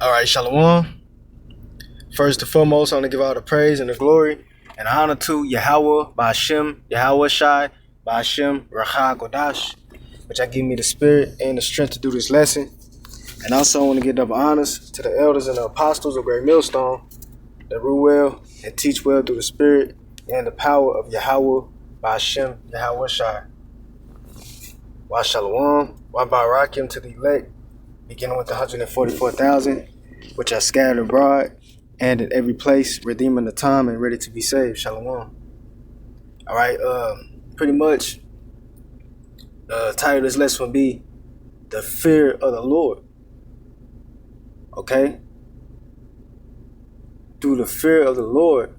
All right, Shalom. First and foremost, I want to give all the praise and the glory and honor to Yahweh, Ba'ashem, Yahweh Shai, Ba'ashem, Racha Kodash, which I give me the spirit and the strength to do this lesson. And also, I want to give double honors to the elders and the apostles of Great Millstone that rule well and teach well through the spirit and the power of Yahweh, Ba'ashem, Yahweh Shai. Wa Shalom, Wa Barakim to the elect, beginning with the 144,000, which are scattered abroad and in every place, redeeming the time and ready to be saved. Shalom. All right, pretty much the title of this lesson will be the fear of the Lord. Okay? Through the fear of the Lord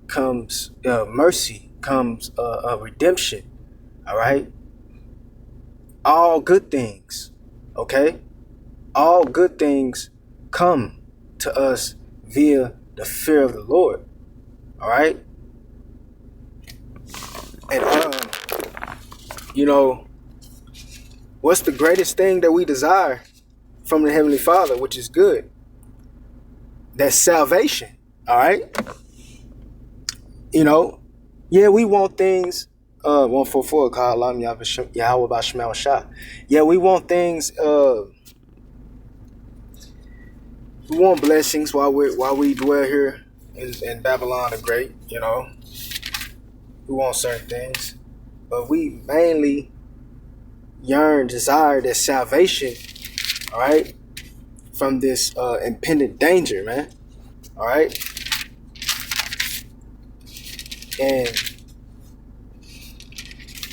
comes mercy, comes redemption. All right? All good things. Okay? All good things come to us via the fear of the Lord. All right? And, what's the greatest thing that we desire from the Heavenly Father, which is good? That's salvation. All right? Yeah, we want things. 144 called Lam Yahweh Bashmal Shah. Yeah, we want things. We want blessings while we dwell here in Babylon the Great. We want certain things, but we mainly desire that salvation. All right, from this impending danger, man. All right, and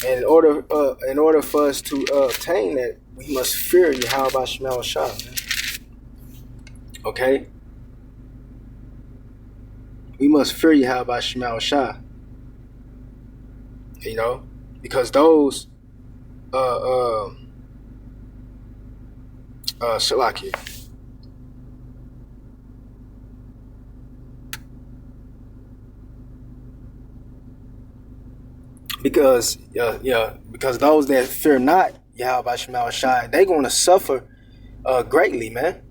in order for us to obtain that, we must fear Yahweh Bashmal Shah, man. Okay? We must fear Yahweh Bashmal Shah. Because those Shalakia. Because because those that fear not Yahweh Bashmal Shah, they're gonna suffer greatly, man.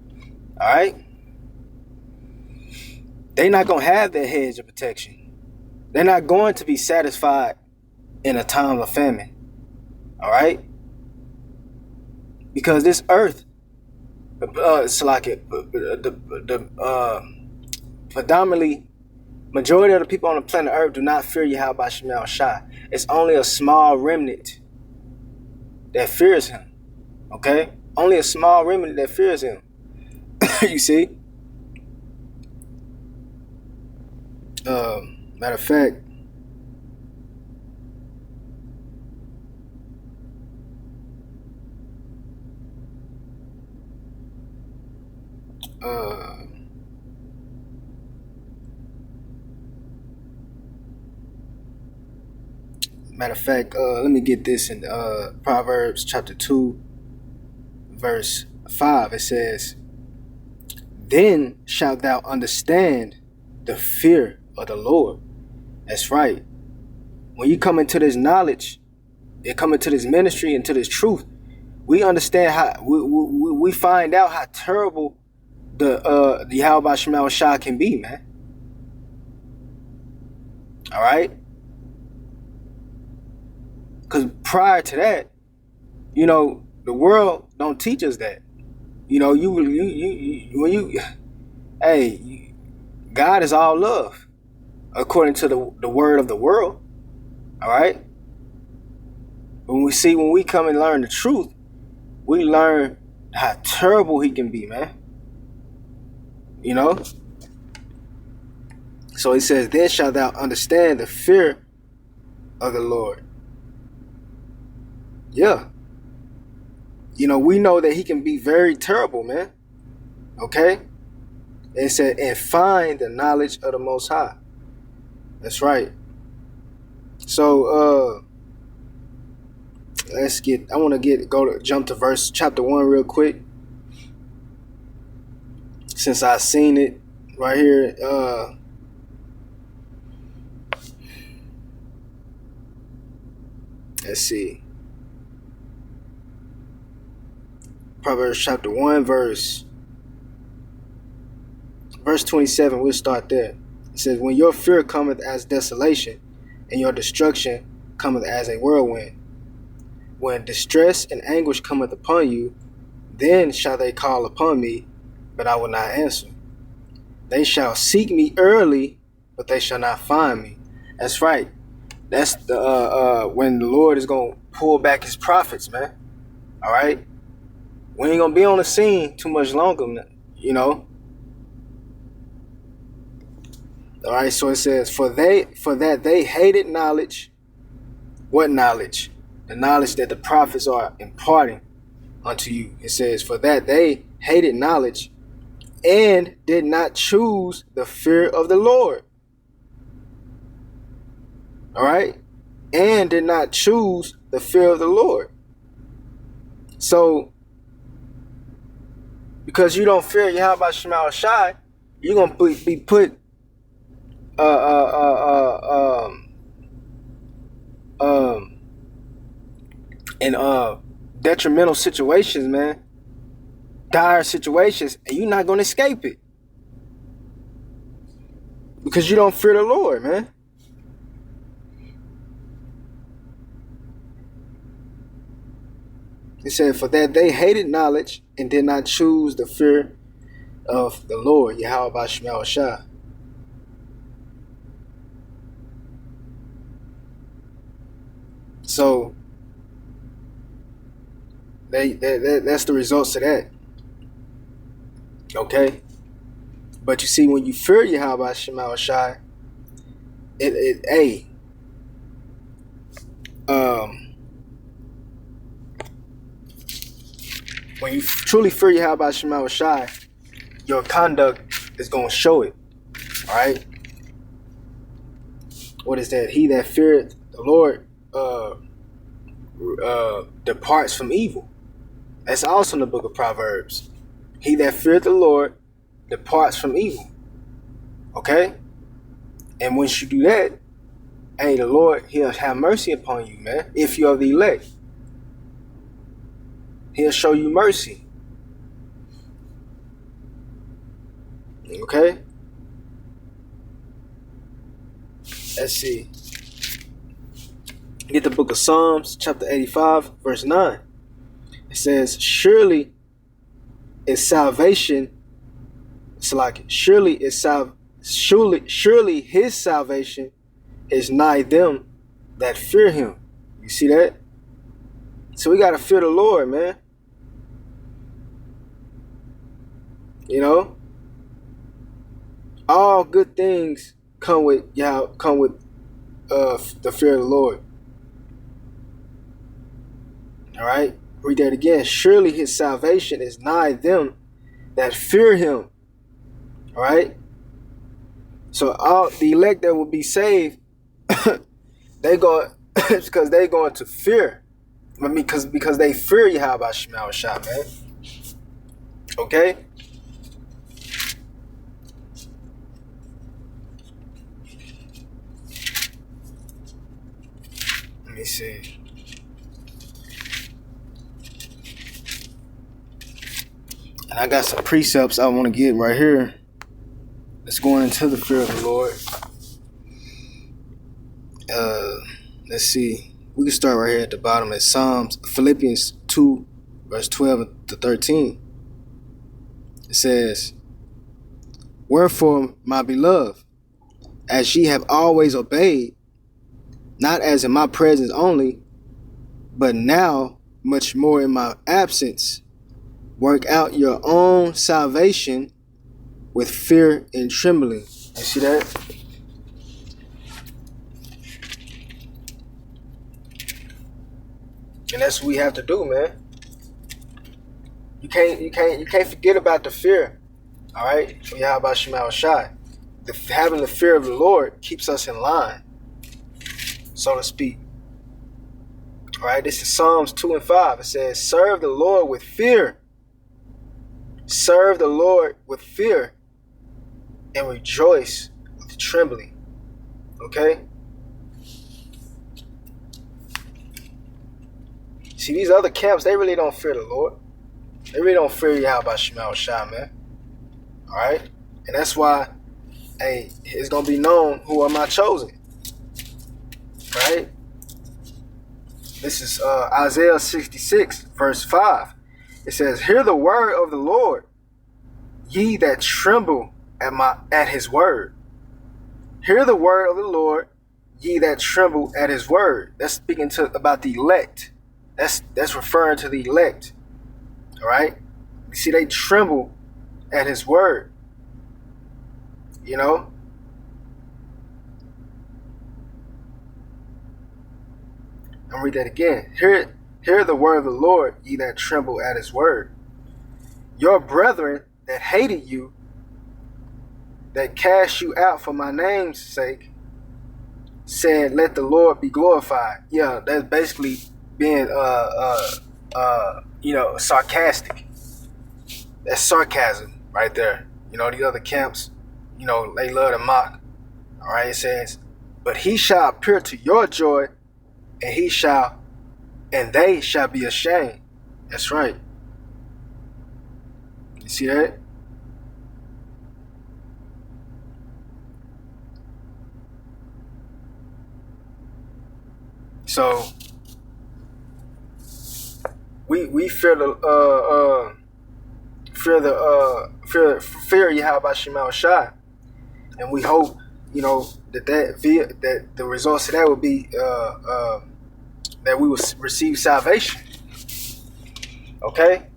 All right? They're not gonna have that hedge of protection. They're not going to be satisfied in a time of famine. All right? Because this earth, predominantly, majority of the people on the planet Earth do not fear Yahweh Bashmal Shah. It's only a small remnant that fears him. Okay? Only a small remnant that fears him. You see? Matter of fact, let me get this in Proverbs chapter 2, verse 5. It says, "Then shalt thou understand the fear of the Lord." That's right. When you come into this knowledge, you come into this ministry, into this truth, we understand how we find out how terrible the Yahweh Bashmal Shah can be, man. All right? Because prior to that, the world don't teach us that. God is all love, according to the word of the world. All right? When we come and learn the truth, we learn how terrible he can be, man. So he says, "Then shalt thou understand the fear of the Lord." Yeah. We know that he can be very terrible, man. Okay? It said, "And find the knowledge of the Most High." That's right. So I want to jump to verse chapter 1 real quick, since I seen it right here. Let's see. Proverbs chapter 1, verse 27. We'll start there. It says, when your fear cometh as desolation, and your destruction cometh as a whirlwind, when distress and anguish cometh upon you, then shall they call upon me, but I will not answer. They shall seek me early, but they shall not find me. That's right. That's the when the Lord is gonna pull back his prophets, man. All right, we ain't gonna be on the scene too much longer, you know. All right, so it says, for that they hated knowledge. What knowledge? The knowledge that the prophets are imparting unto you. It says, for that they hated knowledge and did not choose the fear of the Lord. All right, and did not choose the fear of the Lord. So, because you don't fear Yahweh Shema Shai, you're gonna be put in detrimental situations, man, dire situations, and you're not gonna escape it because you don't fear the Lord, man. It said, for that they hated knowledge and did not choose the fear of the Lord, Yahweh Shema Shai. So that's the results of that. Okay? But you see, when you fear Yahweh Shema Shai, when you truly fear Yahweh Shema Shai, your conduct is going to show it. All right? What is that? He that feareth the Lord departs from evil. That's also in the book of Proverbs. He that feareth the Lord departs from evil. Okay? And once you do that, hey, the Lord, he'll have mercy upon you, man. If you are the elect, he'll show you mercy. Okay? Let's see. Get the book of Psalms, chapter 85, verse 9. It says, surely his salvation is nigh them that fear him. You see that? So we gotta fear the Lord, man. You know, all good things come with the fear of the Lord. All right, read that again. Surely his salvation is nigh them that fear him. All right. So all the elect that will be saved, they go because they going to fear. I mean, because they fear Yahweh Shema Shai, man. Okay. Let me see. And I got some precepts I want to get right here. Let's go into the fear of the Lord. Let's see. We can start right here at the bottom at Philippians 2, verse 12 to 13. It says, wherefore, my beloved, as ye have always obeyed, not as in my presence only, but now much more in my absence, work out your own salvation with fear and trembling. You see that? And that's what we have to do, man. You can't forget about the fear. All right? Yahweh Shema Shai. Having the fear of the Lord keeps us in line, so to speak. All right, this is Psalms 2 and 5. It says, serve the Lord with fear. Serve the Lord with fear and rejoice with trembling. Okay? See, these other camps, they really don't fear the Lord. They really don't fear Yahweh Shema Shai, man. All right, and that's why, hey, it's gonna be known who are my chosen. Right? This is Isaiah 66, verse 5. It says, "Hear the word of the Lord, ye that tremble at his word." Hear the word of the Lord, ye that tremble at his word. That's speaking about the elect. That's referring to the elect. All right? You see, they tremble at his word. You know? I'll read that again. Hear the word of the Lord, ye that tremble at his word. Your brethren that hated you, that cast you out for my name's sake, said, "Let the Lord be glorified." Yeah, that's basically being sarcastic. That's sarcasm right there. You know, the other camps, they love to mock. All right, it says, "But he shall appear to your joy, and they shall be ashamed." That's right. You see that? So we fear Yahweh Shema Shai, and we hope that the results of that will be that we will receive salvation. Okay.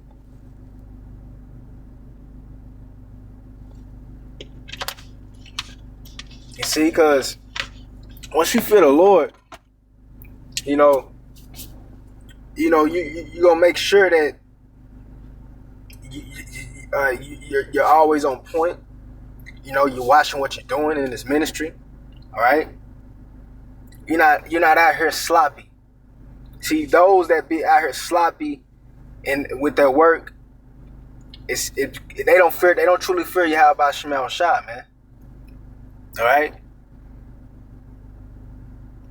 You see, because once you fear the Lord, you're gonna make sure that you're always on point. You're watching what you're doing in this ministry. All right. You're not out here sloppy. See, those that be out here sloppy and with their work, they don't truly fear Yahweh Shema Shai, man. All right.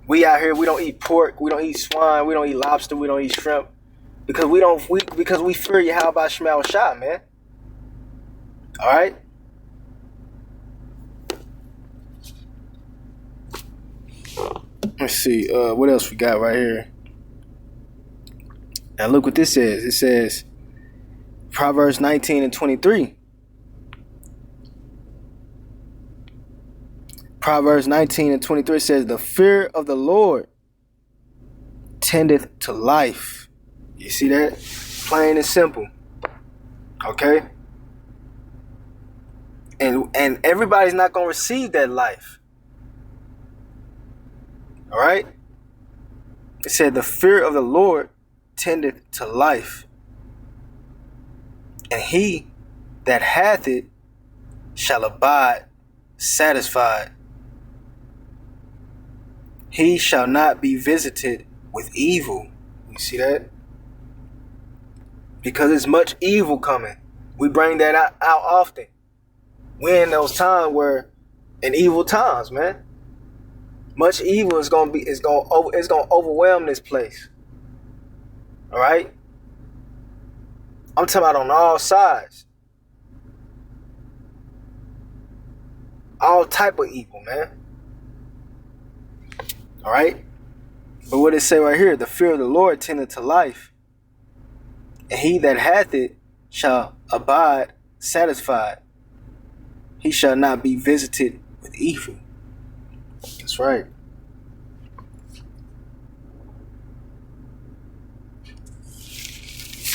We out here, we don't eat pork, we don't eat swine, we don't eat lobster, we don't eat shrimp, because we fear Yahweh Shema Shai, man. All right. Let's see, what else we got right here. Now look what this says. It says Proverbs 19 and 23. Proverbs 19 and 23 says, "The fear of the Lord tendeth to life." You see that? Plain and simple. Okay? And everybody's not going to receive that life. All right? It said, "The fear of the Lord tendeth to life, and he that hath it shall abide satisfied. He shall not be visited with evil." You see that? Because there's much evil coming. We bring that out often. We're in those times in evil times, man. Much evil is gonna overwhelm this place. All right? I'm talking about on all sides. All type of evil, man. All right? But what it say right here, "The fear of the Lord tendeth to life, and he that hath it shall abide satisfied. He shall not be visited with evil." That's right.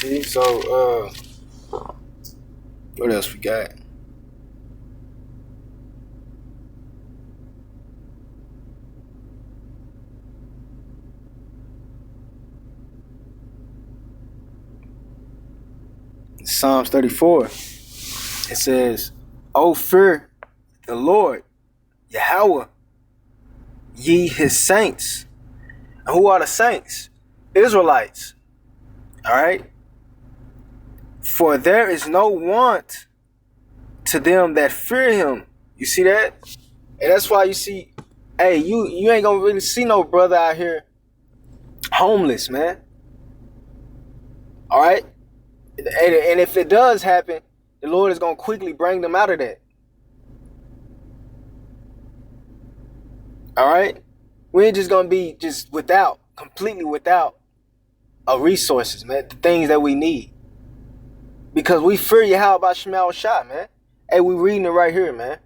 See, so what else we got? Psalms 34. It says, "O fear the Lord, Yahweh, ye his saints." And who are the saints? Israelites. All right? "For there is no want to them that fear him." You see that? And that's why you see, hey, you ain't gonna really see no brother out here homeless, man. All right? And if it does happen, the Lord is going to quickly bring them out of that. All right? We ain't just going to be just completely without resources, man. The things that we need. Because we fear Yahweh Shemal Shah, man. Hey, we reading it right here, man.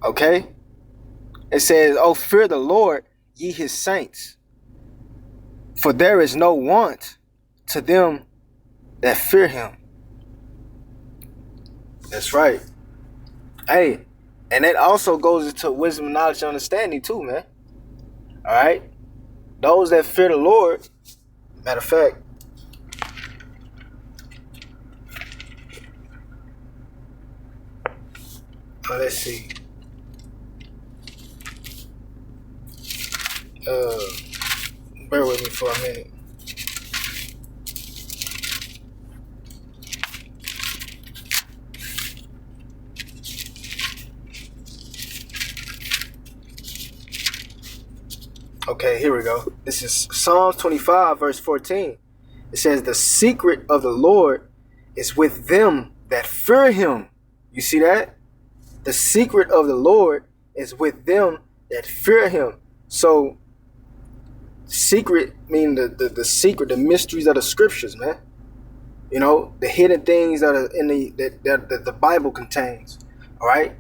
Okay? It says, "Oh, fear the Lord, ye his saints. For there is no want to them that fear him." That's right. Hey, and that also goes into wisdom, knowledge, and understanding too, man. All right? Those that fear the Lord, matter of fact, let's see. Bear with me for a minute. Okay, here we go. This is Psalms 25, verse 14. It says, "The secret of the Lord is with them that fear him." You see that? The secret of the Lord is with them that fear him. So, secret meaning the secret, the mysteries of the scriptures, man. You know, the hidden things that are in that the Bible contains. All right.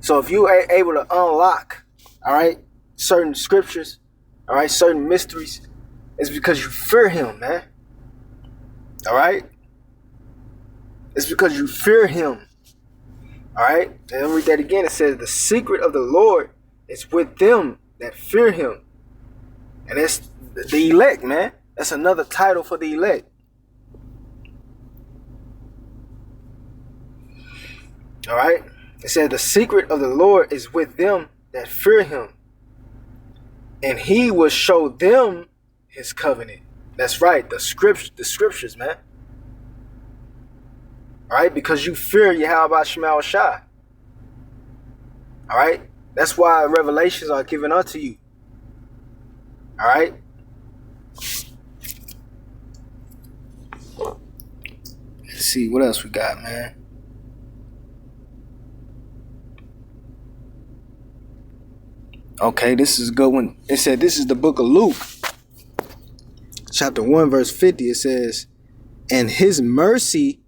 So if you are able to unlock, all right, certain scriptures, all right, certain mysteries, it's because you fear him, man. All right. It's because you fear him. All right. And I'll read that again. It says, "The secret of the Lord is with them that fear him." And that's the elect, man. That's another title for the elect. All right. It says, "The secret of the Lord is with them that fear him, and he will show them his covenant." That's right. The scriptures, man. All right. Because you fear Yahweh Shemal Shah. All right. That's why revelations are given unto you. All right. Let's see what else we got, man. Okay, this is a good one. It said, this is the book of Luke, chapter 1, verse 50. It says, "And his mercy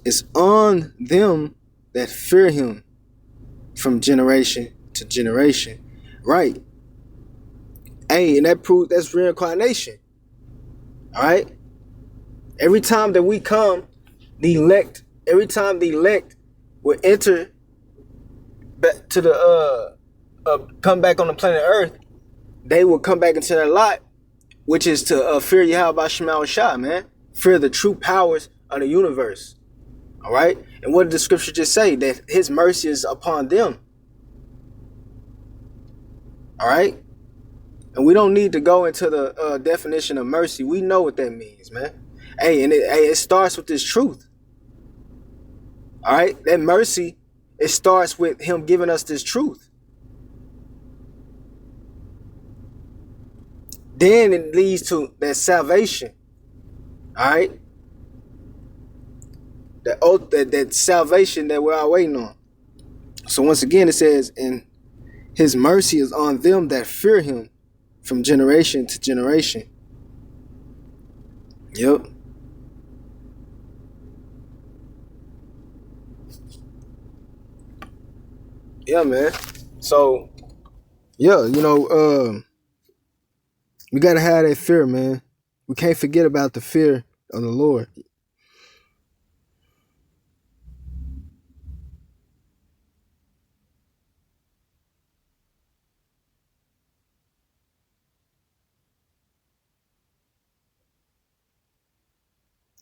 is on them that fear him from generation to generation." Right. Hey, and that's reincarnation. All right. Every time that we come, every time the elect will enter back to the come back on the planet Earth, they will come back into their lot, which is to fear Yahweh Shemal Shah, man. Fear the true powers of the universe. All right. And what did the scripture just say? That his mercy is upon them. All right. And we don't need to go into the definition of mercy. We know what that means, man. Hey, and it starts with this truth. All right. That mercy, it starts with him giving us this truth. Then it leads to that salvation. All right. That salvation that we're all waiting on. So once again, it says, "And his mercy is on them that fear him from generation to generation." Yep. Yeah, man. So, yeah, we gotta have that fear, man. We can't forget about the fear of the Lord.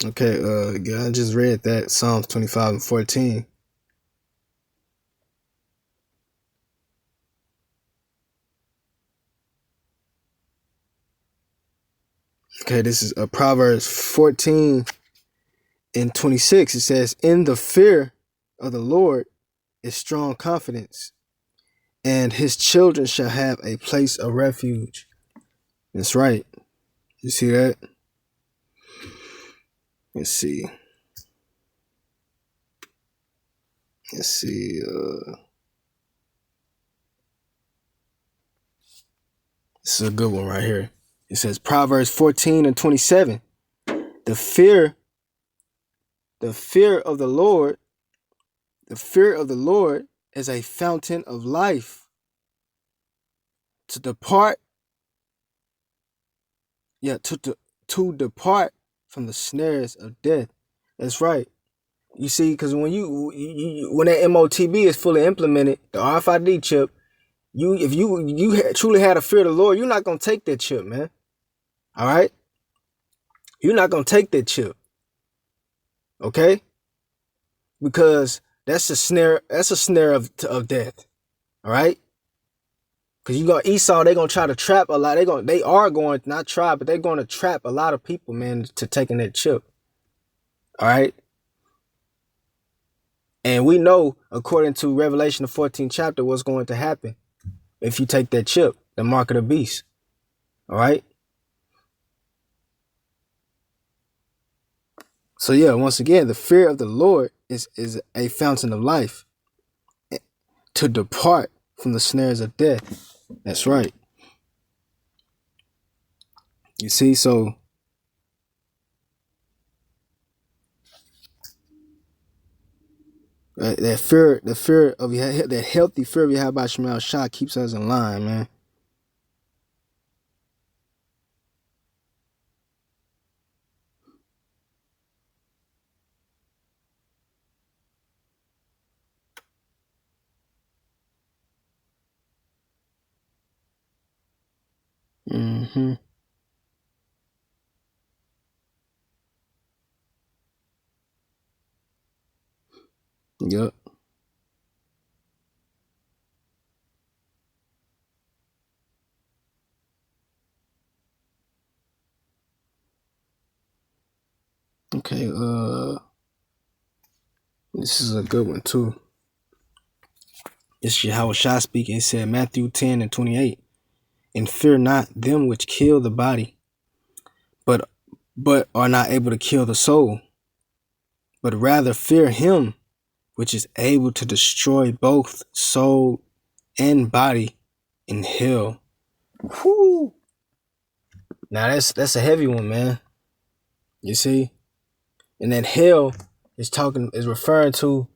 Okay, yeah, I just read that, Psalms 25 and 14. Okay, this is Proverbs 14 and 26. It says, "In the fear of the Lord is strong confidence, and his children shall have a place of refuge." That's right. You see that? Let's see. Let's see. This is a good one right here. It says Proverbs 14:27. The fear of the Lord, is a fountain of life. To depart from the snares of death. That's right. You see, because when when that MOTB is fully implemented, the RFID chip, if you truly had a fear of the Lord, you're not gonna take that chip, man. All right, you're not gonna take that chip, okay? Because that's a snare. That's a snare of death. All right. Because you got Esau, they're gonna try to trap a lot. They are going not try, but they're gonna trap a lot of people, man, to taking that chip. All right. And we know, according to Revelation, the 14th chapter, what's going to happen if you take that chip, the mark of the beast. All right. So yeah, once again, the fear of the Lord is a fountain of life. To depart from the snares of death. That's right. You see, so that fear of that healthy fear of Yahweh Shema Shah keeps us in line, man. Mm-hmm. Yep. Okay, this is a good one too. It's Yahweh Shah speaking. It said Matthew 10:28. And fear not them which kill the body, but are not able to kill the soul, but rather fear him which is able to destroy both soul and body in hell. Whoo! Now that's a heavy one, man. You see? And then hell is referring to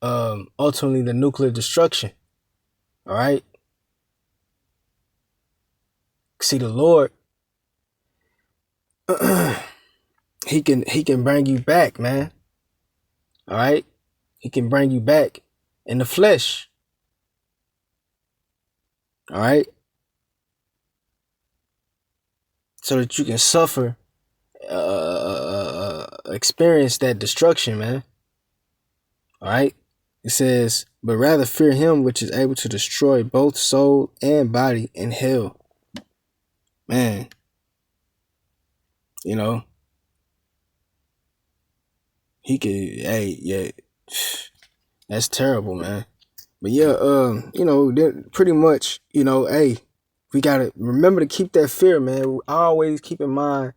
ultimately the nuclear destruction. All right. See, the Lord, he can bring you back, man. All right. He can bring you back in the flesh. All right. So that you can suffer, experience that destruction, man. All right. It says, but rather fear him which is able to destroy both soul and body in hell. Man. You know. He could, hey, yeah. That's terrible, man. But yeah, you know, pretty much, you know, hey, we gotta remember to keep that fear, man. I always keep in mind,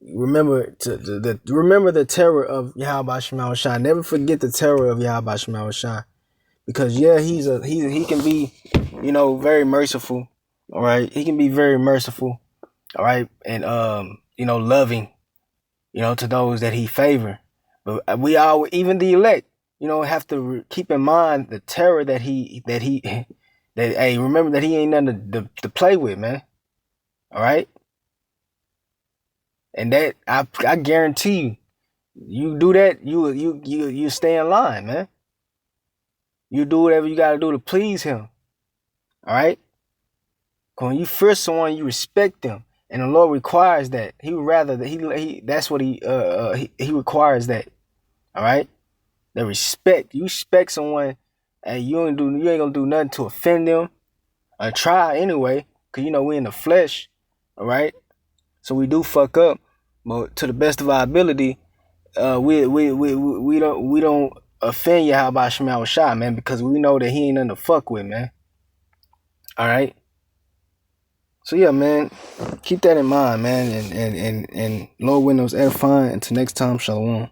remember the terror of Yahweh Shema Shah. Never forget the terror of Yahweh Shema Shah. Because yeah, he can be, you know, very merciful. All right. He can be very merciful. All right. And you know, loving, you know, to those that he favor. But we all, even the elect, you know, have to keep in mind the terror that hey, remember that he ain't nothing to play with, man. All right. And that I guarantee you do that, you stay in line, man. You do whatever you gotta do to please him. All right. When you fear someone, you respect them, and the Lord requires that. He would rather that he that's what he requires that. All right. The respect. You respect someone, and you ain't gonna do nothing to offend them, or try anyway, cause you know we in the flesh. All right. So we do fuck up, but to the best of our ability, we don't offend Yahweh Shema Shah, man, because we know that he ain't nothing to fuck with, man. All right. So yeah, man, keep that in mind, man, and Lord willing, it was edifying. Until next time, shalom.